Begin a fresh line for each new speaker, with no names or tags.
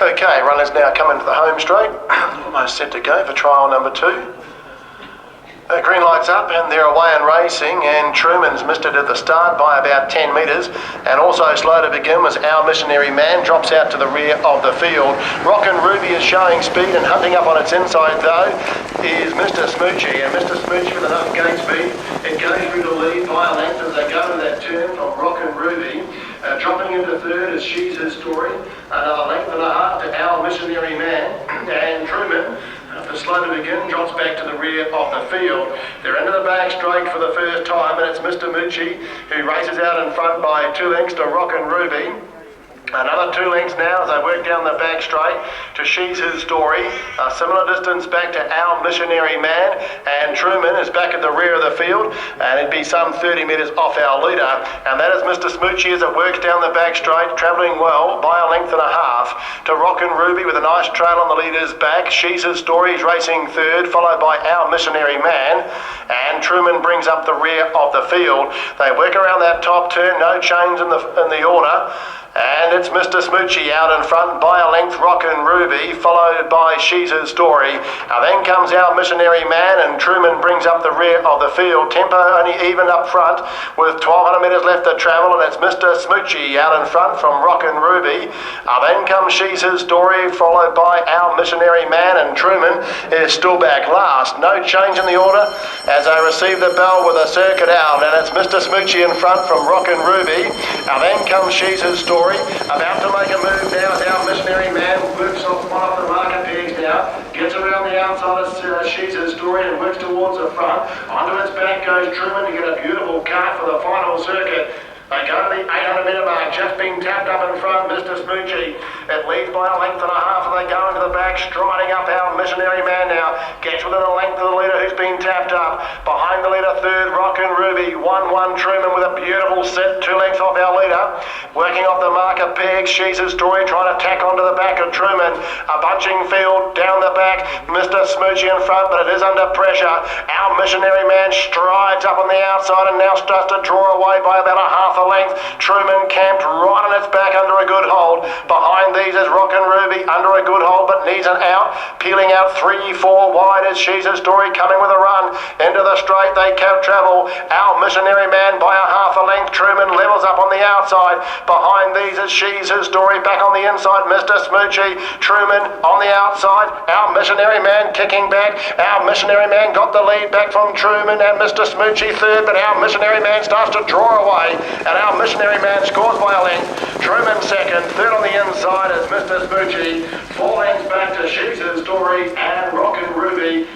Okay, runners now come into the home straight, almost set to go for trial number 2. Green light's up and they're away and racing, and Truman's missed it at the start by about 10 metres, and also slow to begin was Our Missionary Man, drops out to the rear of the field. Rockin' Ruby is showing speed, and hunting up on its inside though is Mr. Smoochy, and Mr. Smoochy with enough gate speed, it goes through the lead by a length as they go to that turn from Rockin' Ruby. Dropping into third is She's His Story, another length and a half to Our Missionary Man, and Truman, after slow to begin, drops back to the rear of the field. They're into the back straight for the first time, and it's Mr. Smoochy who races out in front by 2 lengths to Rockin' Ruby. Another 2 lengths now as they work down the back straight to She's His Story. A similar distance back to Our Missionary Man, and Truman is back at the rear of the field, and it'd be some 30 metres off our leader. And that is Mr. Smoochy as it works down the back straight, travelling well by a length and a half to Rockin' Ruby with a nice trail on the leader's back. She's His Story is racing third, followed by Our Missionary Man, and Truman brings up the rear of the field. They work around that top turn, no change in the order. And it's Mr. Smoochy out in front by a length, Rockin' Ruby, followed by She's His Story. Now then comes Our Missionary Man, and Truman brings up the rear of the field. Tempo only even up front with 1,200 metres left to travel, and it's Mr. Smoochy out in front from Rockin' Ruby. Now then comes She's His Story, followed by Our Missionary Man, and Truman is still back last. No change in the order as they receive the bell with a circuit out, and it's Mr. Smoochy in front from Rockin' Ruby. Now then comes She's His Story. About to make a move now as Our Missionary Man works off one of the marker pegs now, gets around the outside of She's His Story and works towards the front. Onto its back goes Truman to get a beautiful cut for the final circuit. They go to the 800 metre mark, just being tapped up in front, Mr. Smoochy. It leads by a length and a half, and they go into the back, striding up Our Missionary Man now. Gets within a length of the leader who's been tapped up. Behind the leader, third, Rockin' Ruby. 1-1 Truman with a beautiful set, 2 lengths off our leader. Working off the marker peg, She's His Story, trying to tack onto the back of Truman. A bunching field down the back, Mr. Smoochy in front, but it is under pressure. Our Missionary Man strides up on the outside and now starts to draw away by about a half a length. Truman camped right on its back under a good hold. Behind these is Rockin' Ruby under a good hold but needs an out. Peeling out 3-4 wide as She's His Story coming with a run. Into the straight they can travel. Our Missionary Man by a half a length. Truman levels up on the outside. Behind these is She's His Story back on the inside. Mr. Smoochy. Truman on the outside. Our Missionary Man kicking back. Our Missionary Man got the lead back from Truman and Mr. Smoochy third, but Our Missionary Man starts to draw away. And Our Missionary Man scores by a length. Truman second, third on the inside is Mr. Smoochy. 4 lengths back to She's His Story and Rockin' Ruby.